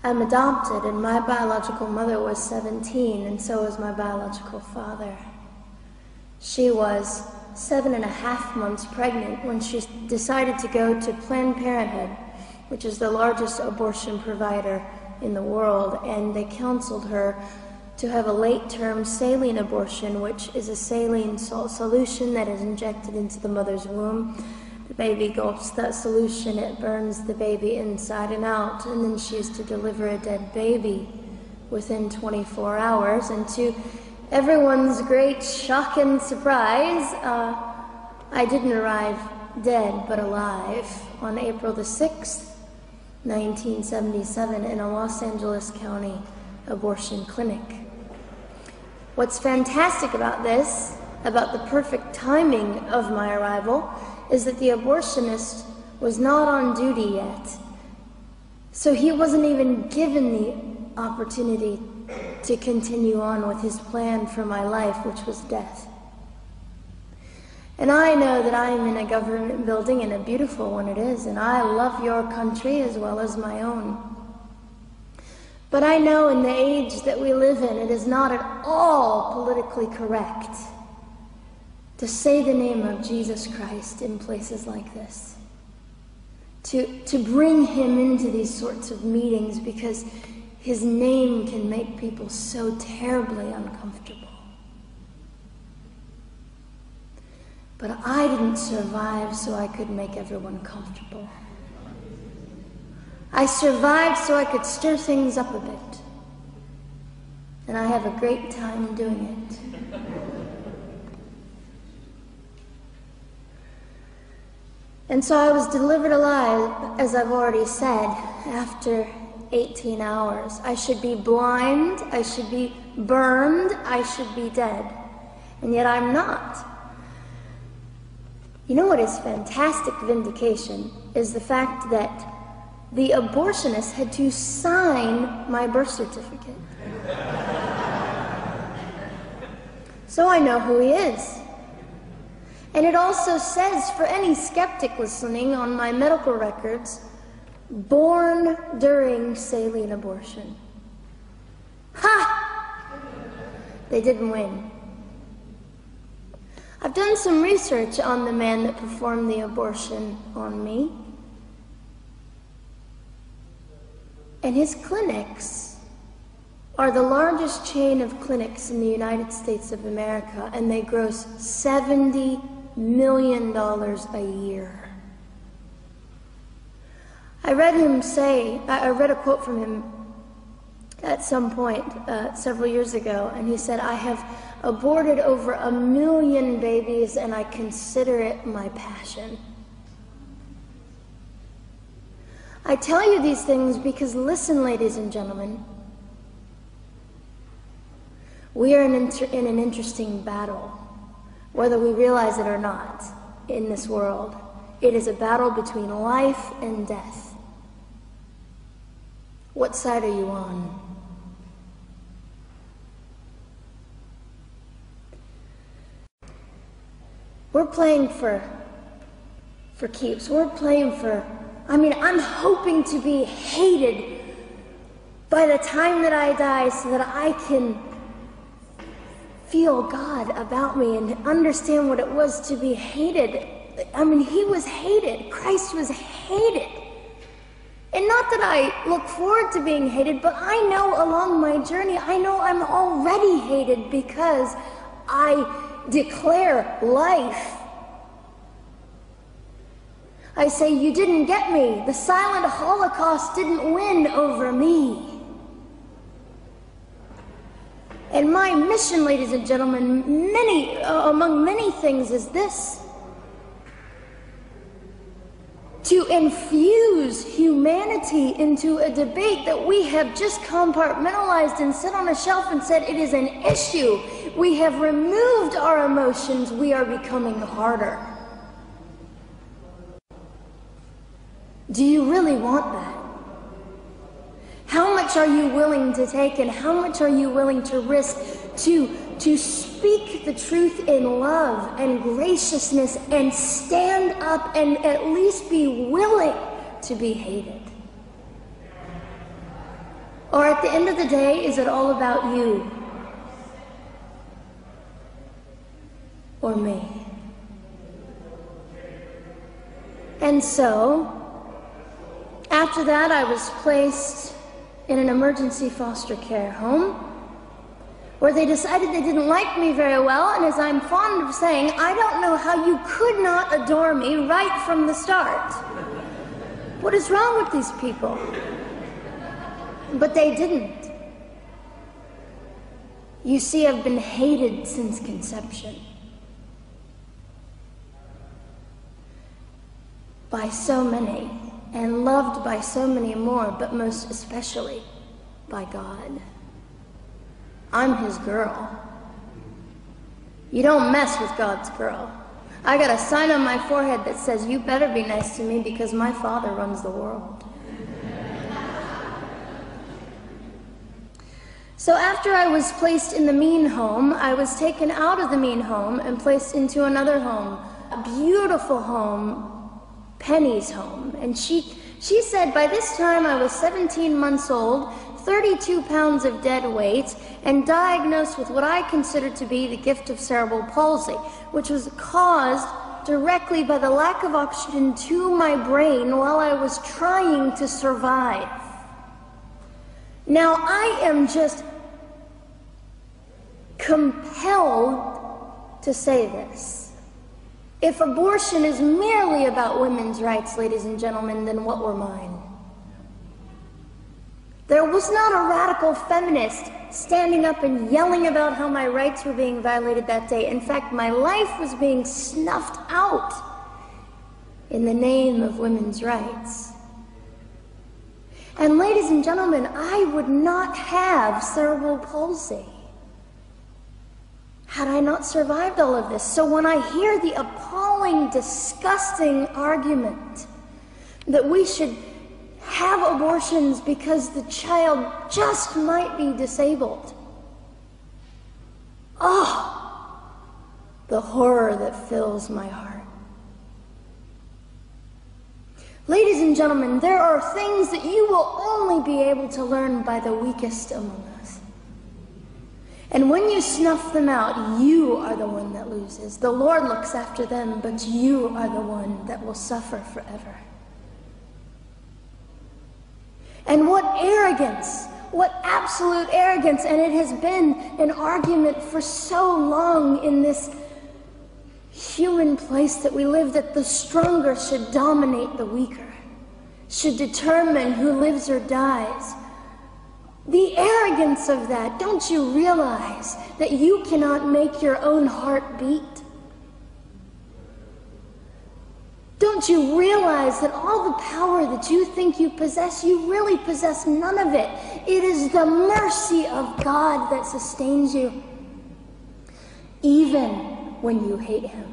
I'm adopted, and my biological mother was 17, and so was my biological father. She was 7.5 months pregnant when she decided to go to Planned Parenthood, which is the largest abortion provider in the world, and they counseled her to have a late-term saline abortion, which is a saline solution that is injected into the mother's womb. The baby gulps that solution, it burns the baby inside and out, and then she is to deliver a dead baby within 24 hours. And to everyone's great shock and surprise, I didn't arrive dead but alive on April the 6th, 1977, in a Los Angeles County abortion clinic. What's fantastic about this, about the perfect timing of my arrival, is that the abortionist was not on duty yet. So he wasn't even given the opportunity to continue on with his plan for my life, which was death. And I know that I am in a government building, and a beautiful one it is, and I love your country as well as my own. But I know in the age that we live in, it is not at all politically correct to say the name of Jesus Christ in places like this. To bring him into these sorts of meetings, because his name can make people so terribly uncomfortable. But I didn't survive so I could make everyone comfortable. I survived so I could stir things up a bit. And I have a great time doing it. And so I was delivered alive, as I've already said, after 18 hours. I should be blind, I should be burned, I should be dead. And yet I'm not. You know what is fantastic vindication is the fact that the abortionist had to sign my birth certificate. So I know who he is. And it also says, for any skeptic listening, on my medical records, born during saline abortion. Ha! They didn't win. I've done some research on the man that performed the abortion on me. And his clinics are the largest chain of clinics in the United States of America, and they gross $70 million a year. I read a quote from him at some point several years ago, and he said, "I have aborted over 1 million babies, and I consider it my passion." I tell you these things because, listen, ladies and gentlemen, we are in an interesting battle, whether we realize it or not, in this world. It is a battle between life and death. What side are you on? We're playing for keeps. We're playing for, I'm hoping to be hated by the time that I die so that I can feel God about me and understand what it was to be hated. He was hated. Christ was hated. And not that I look forward to being hated, but I know along my journey, I know I'm already hated because I declare life. I say, you didn't get me. The silent Holocaust didn't win over me. And my mission, ladies and gentlemen, among many things, is this: to infuse humanity into a debate that we have just compartmentalized and set on a shelf and said it is an issue. We have removed our emotions. We are becoming harder. Do you really want that? How much are you willing to take, and how much are you willing to risk to speak the truth in love and graciousness and stand up and at least be willing to be hated? Or at the end of the day, is it all about you? Or me? And so, after that, I was placed in an emergency foster care home where they decided they didn't like me very well, and as I'm fond of saying, I don't know how you could not adore me right from the start. What is wrong with these people? But they didn't. You see, I've been hated since conception. By so many, and loved by so many more, but most especially by God. I'm his girl. You don't mess with God's girl. I got a sign on my forehead that says, you better be nice to me because my Father runs the world. So after I was placed in the mean home, I was taken out of the mean home and placed into another home, a beautiful home, Penny's home. And she said by this time I was 17 months old, 32 pounds of dead weight, and diagnosed with what I considered to be the gift of cerebral palsy, which was caused directly by the lack of oxygen to my brain while I was trying to survive. Now, I am just compelled to say this. If abortion is merely about women's rights, ladies and gentlemen, then what were mine? There was not a radical feminist standing up and yelling about how my rights were being violated that day. In fact, my life was being snuffed out in the name of women's rights. And ladies and gentlemen, I would not have cerebral palsy had I not survived all of this. So when I hear the appalling, disgusting argument that we should have abortions because the child just might be disabled, oh, the horror that fills my heart. Ladies and gentlemen, there are things that you will only be able to learn by the weakest among us. And when you snuff them out, you are the one that loses. The Lord looks after them, but you are the one that will suffer forever. And what arrogance, what absolute arrogance, and it has been an argument for so long in this human place that we live, that the stronger should dominate the weaker, should determine who lives or dies. The arrogance of that, don't you realize that you cannot make your own heart beat? Don't you realize that all the power that you think you possess, you really possess none of it? It is the mercy of God that sustains you, even when you hate him.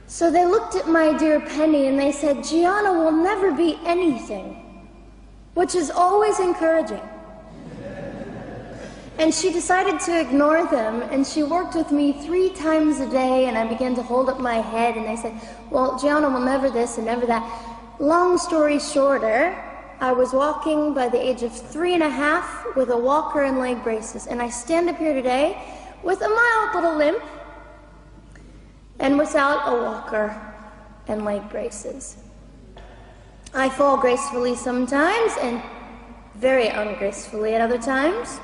So they looked at my dear Penny and they said, Gianna will never be anything, which is always encouraging. And she decided to ignore them, and she worked with me 3 times a day, and I began to hold up my head, and they said, well, Gianna will never this and never that. Long story shorter, I was walking by the age of 3.5 with a walker and leg braces, and I stand up here today with a mild little limp and without a walker and leg braces. I fall gracefully sometimes and very ungracefully at other times,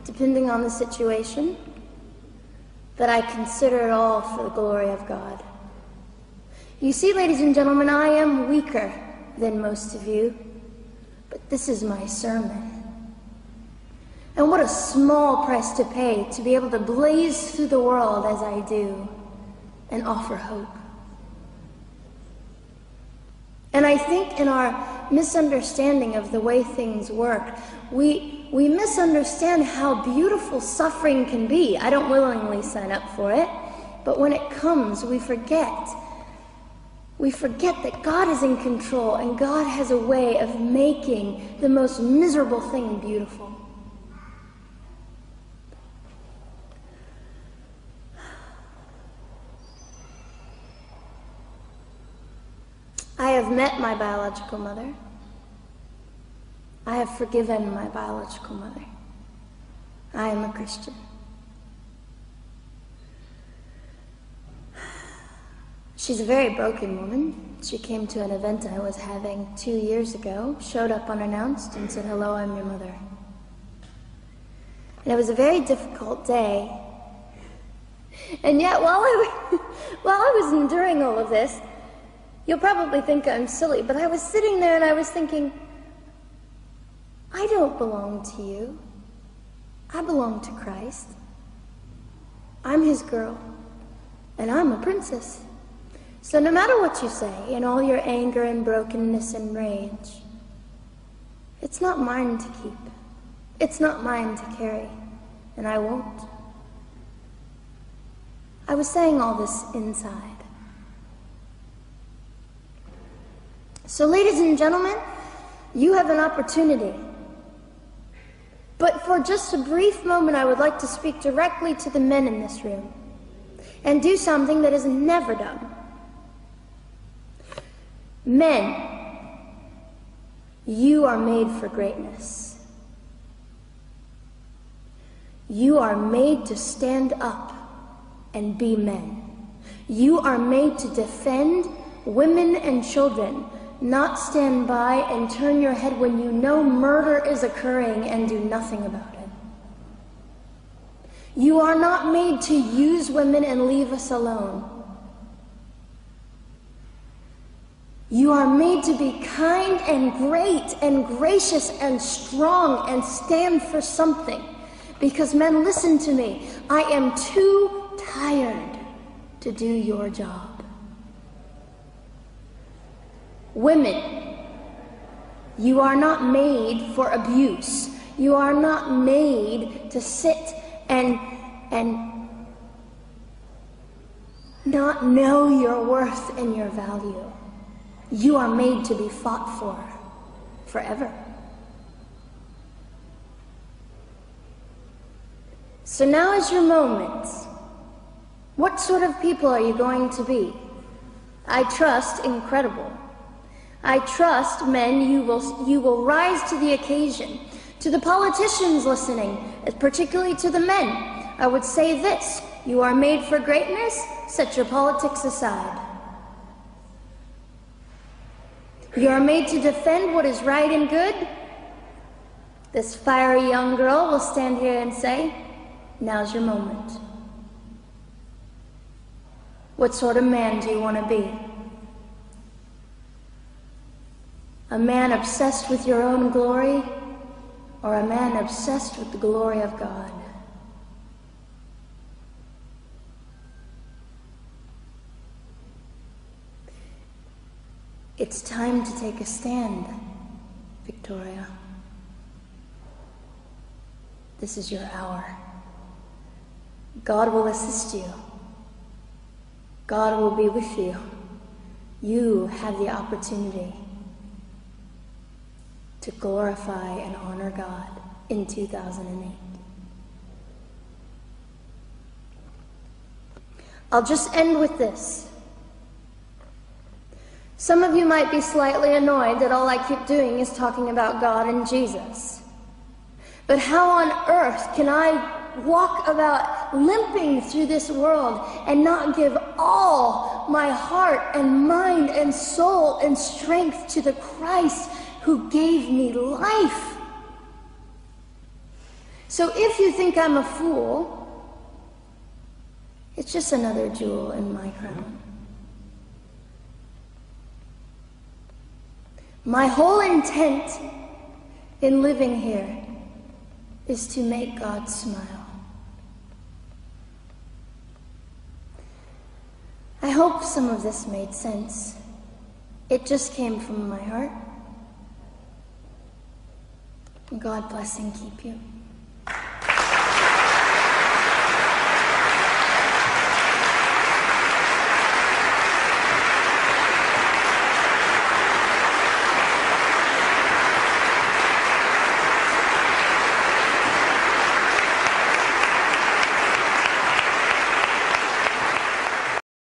depending on the situation, but I consider it all for the glory of God. You see, ladies and gentlemen, I am weaker than most of you, but this is my sermon. And what a small price to pay to be able to blaze through the world as I do and offer hope. And I think in our misunderstanding of the way things work, we misunderstand how beautiful suffering can be. I don't willingly sign up for it, but when it comes, we forget. We forget that God is in control, and God has a way of making the most miserable thing beautiful. I have met my biological mother. I have forgiven my biological mother. I am a Christian. She's a very broken woman. She came to an event I was having 2 years ago, showed up unannounced, and said, "Hello, I'm your mother." And it was a very difficult day. And yet, while I was enduring all of this, you'll probably think I'm silly, but I was sitting there and I was thinking, I don't belong to you. I belong to Christ. I'm his girl, and I'm a princess. So no matter what you say, in all your anger and brokenness and rage, it's not mine to keep. It's not mine to carry, and I won't. I was saying all this inside. So ladies and gentlemen, you have an opportunity. But for just a brief moment, I would like to speak directly to the men in this room and do something that is never done. Men, you are made for greatness. You are made to stand up and be men. You are made to defend women and children, not stand by and turn your head when you know murder is occurring and do nothing about it. You are not made to use women and leave us alone. You are made to be kind and great and gracious and strong and stand for something. Because men, listen to me, I am too tired to do your job. Women, you are not made for abuse. You are not made to sit and not know your worth and your value. You are made to be fought for forever. So now is your moment. What sort of people are you going to be? I trust incredible. I trust, men, you will rise to the occasion. To the politicians listening, particularly to the men, I would say this: you are made for greatness, set your politics aside. You are made to defend what is right and good. This fiery young girl will stand here and say, now's your moment. What sort of man do you want to be? A man obsessed with your own glory, or a man obsessed with the glory of God? It's time to take a stand, Victoria. This is your hour. God will assist you. God will be with you. You have the opportunity to glorify and honor God in 2008. I'll just end with this. Some of you might be slightly annoyed that all I keep doing is talking about God and Jesus. But how on earth can I walk about limping through this world and not give all my heart and mind and soul and strength to the Christ who gave me life? So if you think I'm a fool, it's just another jewel in my crown. My whole intent in living here is to make God smile. I hope some of this made sense. It just came from my heart. God bless and keep you.